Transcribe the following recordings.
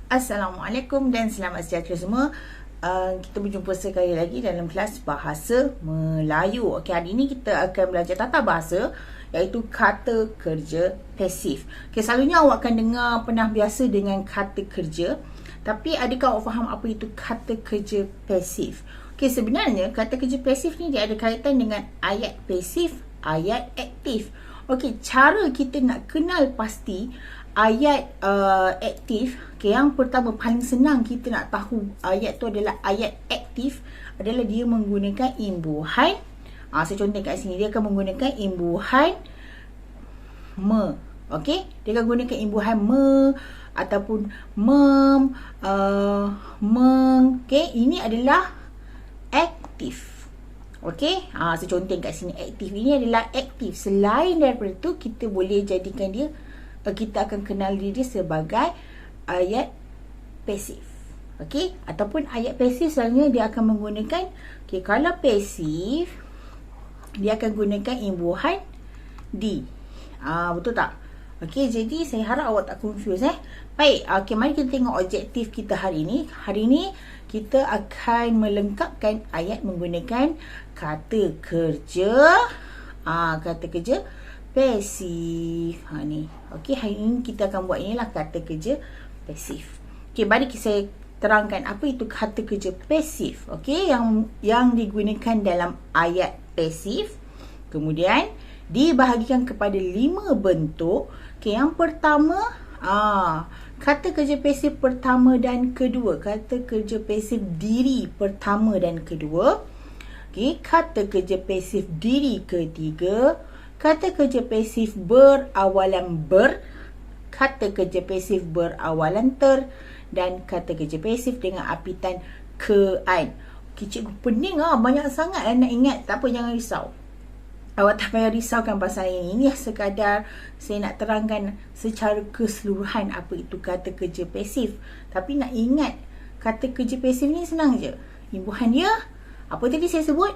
Assalamualaikum dan selamat sejahtera semua. Kita berjumpa sekali lagi dalam kelas Bahasa Melayu. Okey, hari ini kita akan belajar tata bahasa iaitu kata kerja pasif. Okey, selalunya awak akan dengar pernah biasa dengan kata kerja, tapi adakah awak faham apa itu kata kerja pasif? Okey, sebenarnya kata kerja pasif ni dia ada kaitan dengan ayat pasif, ayat aktif. Okey, cara kita nak kenal pasti ayat aktif, okay, yang pertama paling senang kita nak tahu ayat tu adalah ayat aktif adalah dia menggunakan imbuhan. Saya contoh kat sini, dia akan menggunakan imbuhan me. Okey, dia akan gunakan imbuhan me ataupun mem, meng. Okey, ini adalah aktif. Okey, saya contoh kat sini, aktif ini adalah aktif. Selain daripada tu, kita boleh jadikan dia, kita akan kenal diri sebagai ayat pasif. Okey, ataupun ayat pasif selalunya dia akan menggunakan, okey, kalau pasif dia akan gunakan imbuhan di. Betul tak? Okey, jadi saya harap awak tak confuse Baik, okey, mari kita tengok objektif kita hari ini. Hari ini kita akan melengkapkan ayat menggunakan kata kerja kata kerja pasif. Ni. Okey, hari ini kita akan buat inilah kata kerja pasif. Okey, mari saya terangkan apa itu kata kerja pasif. Okey, yang digunakan dalam ayat pasif. Kemudian dibahagikan kepada 5 bentuk. Okey, yang pertama, kata kerja pasif pertama dan kedua. Kata kerja pasif diri pertama dan kedua. Okey, kata kerja pasif diri ketiga. Kata kerja pasif berawalan ber, kata kerja pasif berawalan ter, dan kata kerja pasif dengan apitan ke-an. Okay, cikgu pening banyak sangat nak ingat. Tak apa, jangan risau. Awak tak payah risaukan pasal ini. Ini sekadar saya nak terangkan secara keseluruhan apa itu kata kerja pasif. Tapi nak ingat, kata kerja pasif ni senang je. Imbuhan dia, apa tadi saya sebut?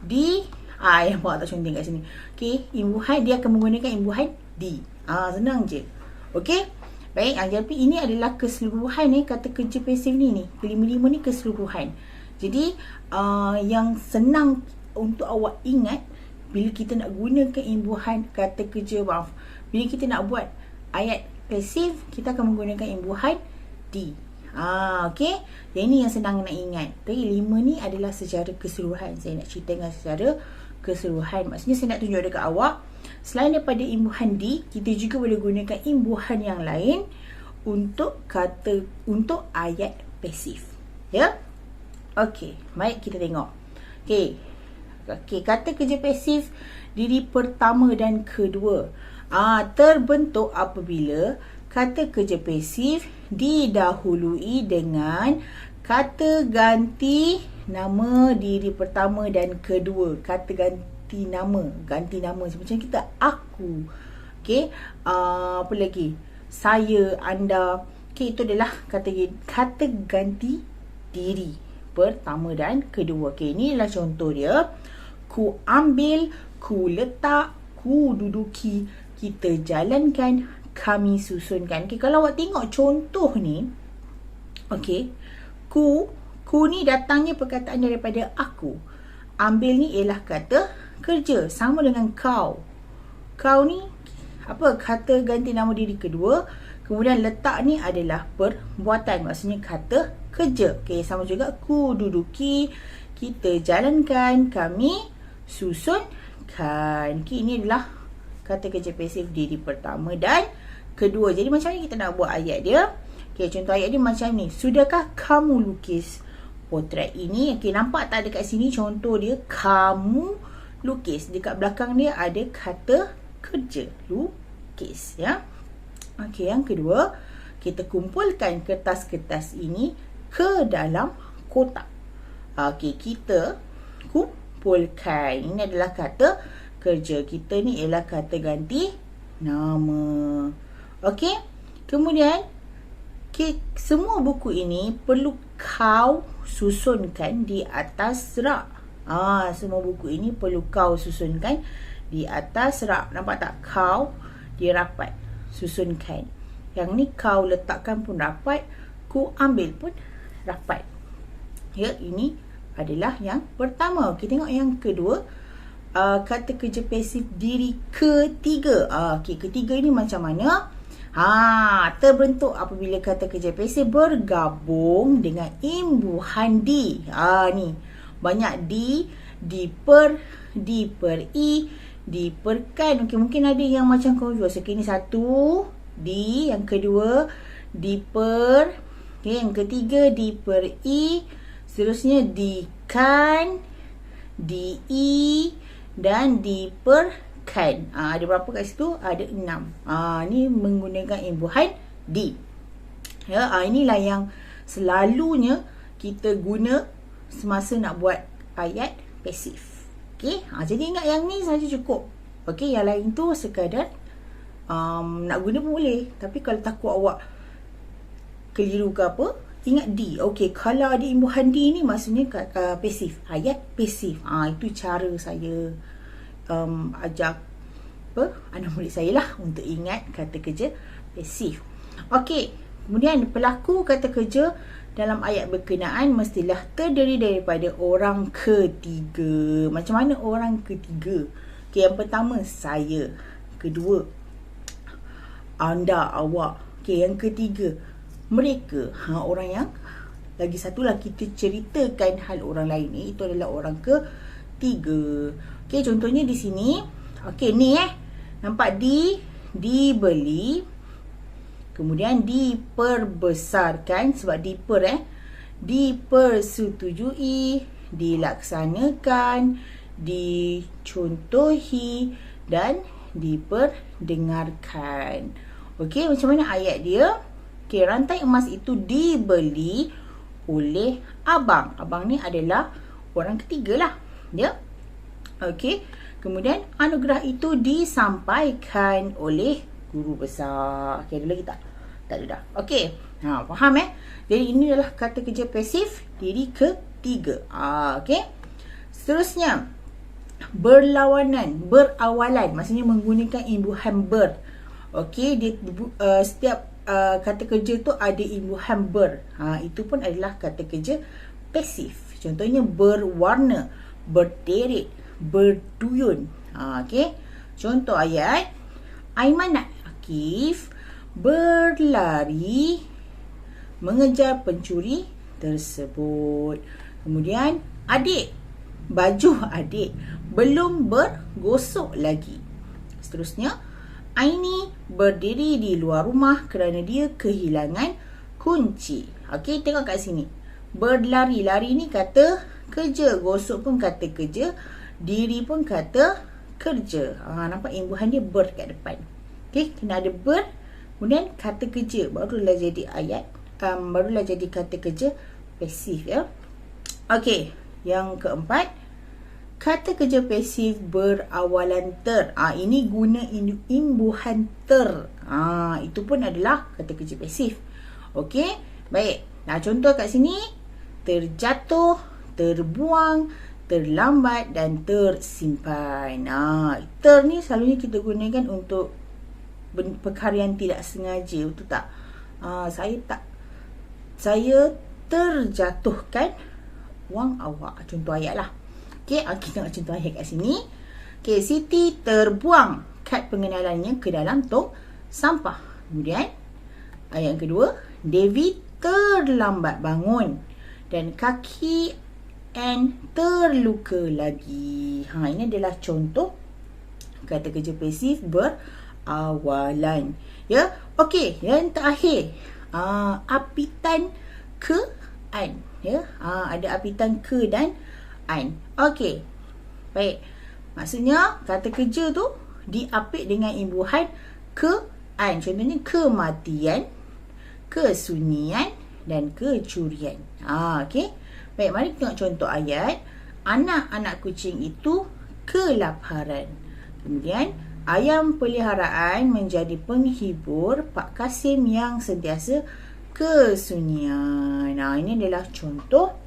Di. Yang buat tak contoh kat sini. Okey, imbuhan dia akan menggunakan imbuhan di. Senang je. Okey. Baik, jadi ini adalah keseluruhan kata kerja pasif ni. Kelima-lima ni keseluruhan. Jadi yang senang untuk awak ingat bila kita nak gunakan imbuhan kata kerja, bila kita nak buat ayat pasif, kita akan menggunakan imbuhan di. Okey. Yang ini yang senang nak ingat. Tapi 5 ni adalah secara keseluruhan. Saya nak ceritakan secara keseluruhan. Maksudnya saya nak tunjuk dekat awak, selain daripada imbuhan di, kita juga boleh gunakan imbuhan yang lain untuk ayat pasif. Ya. Okey, baik kita tengok. Okey, kata kerja pasif diri pertama dan kedua terbentuk apabila kata kerja pasif didahului dengan kata ganti nama diri pertama dan kedua. Kata ganti nama macam kita aku. Okey, apa lagi? Saya, anda. Okey, itu adalah kata ganti diri pertama dan kedua. Okey, inilah contoh dia. Ku ambil, ku letak, ku duduki, kita jalankan, kami susunkan. Okey, kalau awak tengok contoh ni, okey, ku ni datangnya perkataan daripada aku. Ambil ni ialah kata kerja, sama dengan kau. Kau ni apa? Kata ganti nama diri kedua. Kemudian letak ni adalah perbuatan, maksudnya kata kerja. Okey, sama juga ku duduki, kita jalankan, kami susunkan. Okey, ini adalah kata kerja pasif diri pertama dan kedua. Jadi macam ni kita nak buat ayat dia. Okey, contoh ayat dia macam ni. Sudahkah kamu lukis potret ini? Okey, nampak tak dekat sini contoh dia, kamu lukis. Dekat belakang dia ada kata kerja, lukis, ya. Okey, yang kedua, kita kumpulkan kertas-kertas ini ke dalam kotak. Okey, kita kumpulkan. Ini adalah kata kerja. Kita ni ialah kata ganti nama. Okey, kemudian semua buku ini perlu kau susunkan di atas rak. Semua buku ini perlu kau susunkan di atas rak. Nampak tak? Kau dia rapat. Susunkan. Yang ni kau letakkan pun rapat, ku ambil pun rapat. Ya, ini adalah yang pertama. Okey, tengok yang kedua. Kata kerja pasif diri ketiga. Okey, ketiga ini macam mana? Terbentuk apabila kata kerja pasif bergabung dengan imbuhan di. Ni. Banyak di per i, di per kan. Okey, mungkin ada yang macam confuse. Okey, ni satu, di. Yang kedua, di per. Okey, yang ketiga, di per i. Seterusnya, di kan, di i, dan di per kan. Ada berapa kat situ? Ada 6. Ni menggunakan imbuhan di. Ya, inilah yang selalunya kita guna semasa nak buat ayat pasif. Okey, jadi ingat yang ni saja cukup. Okey, yang lain tu sekadar nak guna pun boleh. Tapi kalau takut awak keliru ke apa, ingat di. Okey, kalau ada imbuhan di ni maksudnya pasif, ayat pasif. Itu cara saya ajak anak murid saya lah untuk ingat kata kerja pasif. Okey, kemudian pelaku kata kerja dalam ayat berkenaan mestilah terdiri daripada orang ketiga. Macam mana orang ketiga? Okey, yang pertama saya, kedua anda, awak. Okey, yang ketiga mereka. Orang yang lagi satulah kita ceritakan hal orang lain ni, itu adalah orang ketiga. Okey, contohnya di sini. Okey, ni nampak dibeli, kemudian diperbesarkan sebab dipersetujui, dilaksanakan, dicontohi dan diperdengarkan. Okey, macam mana ayat dia? Okey, rantai emas itu dibeli oleh abang. Abang ni adalah orang ketiga lah, ya. Okey, kemudian anugerah itu disampaikan oleh guru besar. Okey, ada lagi tak? Tak ada dah. Okey, faham Jadi ini adalah kata kerja pasif diri ketiga. Okey, seterusnya berlawanan, berawalan, maksudnya menggunakan imbuhan ber. Okey, setiap kata kerja tu ada imbuhan ber. Itu pun adalah kata kerja pasif. Contohnya berwarna, berderet, berduyun. Okey, contoh ayat, Aiman dan Akif berlari mengejar pencuri tersebut. Kemudian adik, baju adik belum bergosok lagi. Seterusnya, Aini berdiri di luar rumah kerana dia kehilangan kunci. Okey, tengok kat sini. Berlari, lari ni kata kerja, gosok pun kata kerja, diri pun kata kerja. Nampak imbuhan dia ber kat depan. Okey, kena ada ber, kemudian kata kerja, barulah jadi ayat, barulah jadi kata kerja pasif, ya. Okey, yang keempat, kata kerja pasif berawalan ter. Ini guna imbuhan ter. Itu pun adalah kata kerja pasif. Okey, baik. Contoh kat sini, terjatuh, terbuang, terlambat dan tersimpan. Ter ni selalunya kita gunakan untuk perkara yang tidak sengaja, betul tak? Saya terjatuhkan wang awak. Contoh ayat lah. Okey, kita tengok contoh ayat kat sini. Okey, Siti terbuang kad pengenalannya ke dalam tong sampah. Kemudian ayat yang kedua, David terlambat bangun dan kaki Anne terluka lagi. Ini adalah contoh kata kerja pasif berawalan. Ya, okey, yang terakhir, apitan ke Anne. Ya, ada apitan ke dan An. Okey, baik. Maksudnya kata kerja tu diapit dengan imbuhan ke An. Contohnya kematian, kesunyian dan kecurian. Okey. Baik, mari tengok contoh ayat. Anak-anak kucing itu kelaparan. Kemudian ayam peliharaan menjadi penghibur Pak Kasim yang sentiasa kesunyian. Ini adalah contoh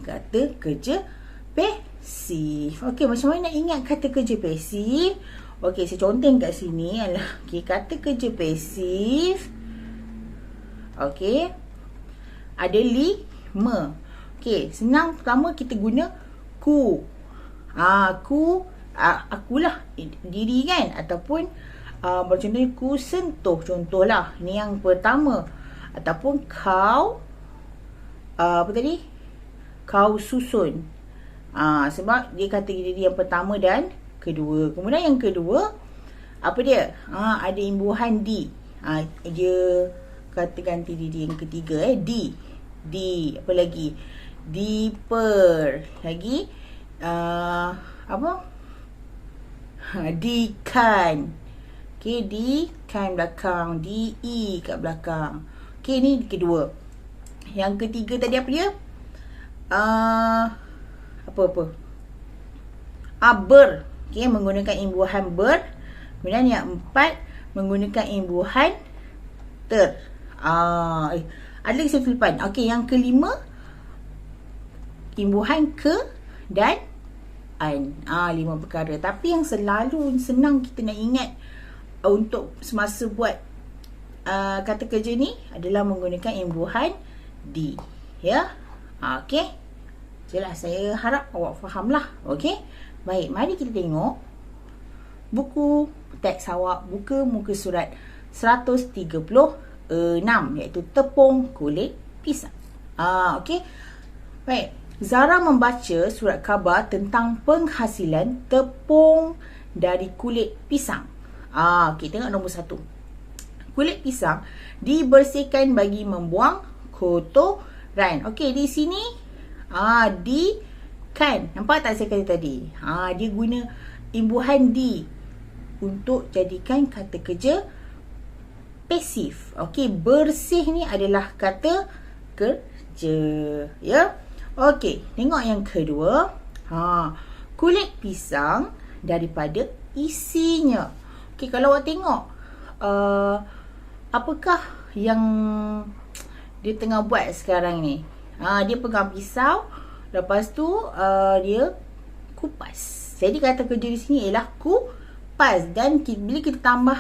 kata kerja pasif. Okey, macam mana nak ingat kata kerja pasif? Okey, saya conteng kat sini adalah kata kerja pasif. Okey. Ada 5. Okey, senang. Pertama kita guna ku. Ku akulah diri kan, ataupun contohnya ku sentuh, contohlah. Ini yang pertama. Ataupun kau apa tadi? Kau susun. Sebab dia kata diri yang pertama dan kedua. Kemudian yang kedua, apa dia? Ada imbuhan di. Dia kata ganti diri yang ketiga, di apa lagi? Diper. Lagi apa? Dikan. Okey, dikan belakang, di kat belakang. Okey, ni kedua. Yang ketiga tadi apa dia? Apa? Ber. Okey, menggunakan imbuhan ber. Kemudian yang 4 menggunakan imbuhan ter. Ada lagi saya terlepas. Okey, yang kelima imbuhan ke dan an. 5 perkara. Tapi yang selalu senang kita nak ingat untuk semasa buat kata kerja ni adalah menggunakan imbuhan di. Ya. Okey. Jelas, saya harap awak fahamlah. Okey. Baik, mari kita tengok buku teks awak. Buka muka surat 136, iaitu tepung kulit pisang. Okey. Baik. Zara membaca surat khabar tentang penghasilan tepung dari kulit pisang. Kita tengok nombor 1. Kulit pisang dibersihkan bagi membuang kotoran. Okey, di sini di kan. Nampak tak saya kata tadi? Dia guna imbuhan di untuk jadikan kata kerja pasif. Okey, bersih ni adalah kata kerja. Ya. Okey, tengok yang kedua. Kulit pisang daripada isinya. Okey, kalau awak tengok apakah yang dia tengah buat sekarang ni? Dia pegang pisau, lepas tu dia kupas. Jadi kata kerja di sini ialah kupas, dan bila kita tambah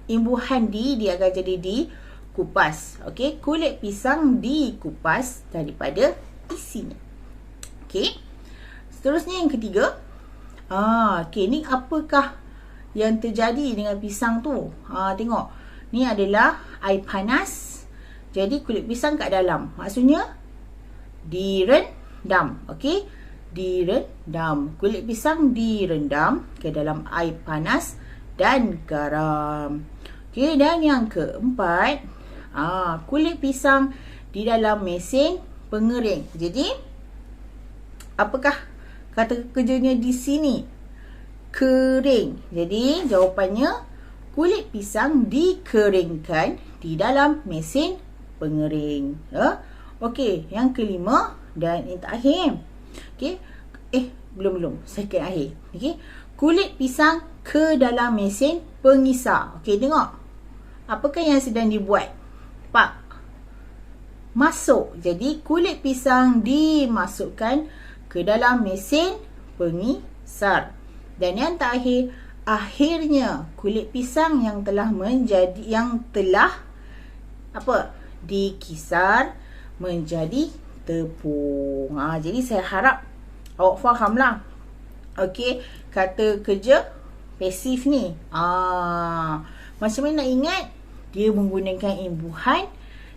imbuhan di, dia akan jadi di kupas. Okey, kulit pisang dikupas daripada isinya. Okey. Seterusnya yang ketiga. Okey, ni apakah yang terjadi dengan pisang tu? Tengok. Ni adalah air panas. Jadi kulit pisang kat dalam. Maksudnya direndam. Okey. Direndam. Kulit pisang direndam ke dalam air panas dan garam. Okey, dan yang keempat, kulit pisang di dalam mesin pengering. Jadi apakah kata kerjanya di sini? Kering. Jadi jawapannya kulit pisang dikeringkan di dalam mesin pengering. Okey, yang kelima dan yang terakhir. Okey. Belum. Second akhir. Okey. Kulit pisang ke dalam mesin pengisar. Okey, tengok. Apakah yang sedang dibuat? Masuk. Jadi kulit pisang dimasukkan ke dalam mesin pengisar. Dan yang terakhir, akhirnya kulit pisang yang telah dikisar menjadi tepung. Jadi saya harap awak fahamlah. Okey, kata kerja pasif ni. Macam mana nak ingat? Dia menggunakan imbuhan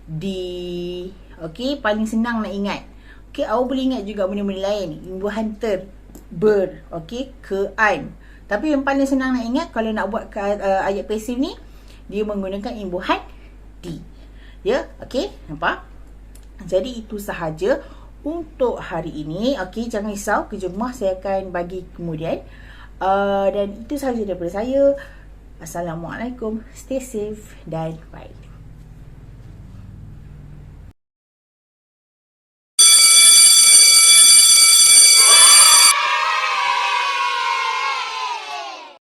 di. Okey, paling senang nak ingat. Okey, awak boleh ingat juga benda-benda lain. Imbuhan ter, ber, okey, ke, an. Tapi yang paling senang nak ingat kalau nak buat ayat pasif ni, dia menggunakan imbuhan di. Ya, okey, nampak? Jadi itu sahaja untuk hari ini. Okey, jangan risau, kerja rumah saya akan bagi kemudian. Dan itu sahaja daripada saya. Assalamualaikum, stay safe dan bye.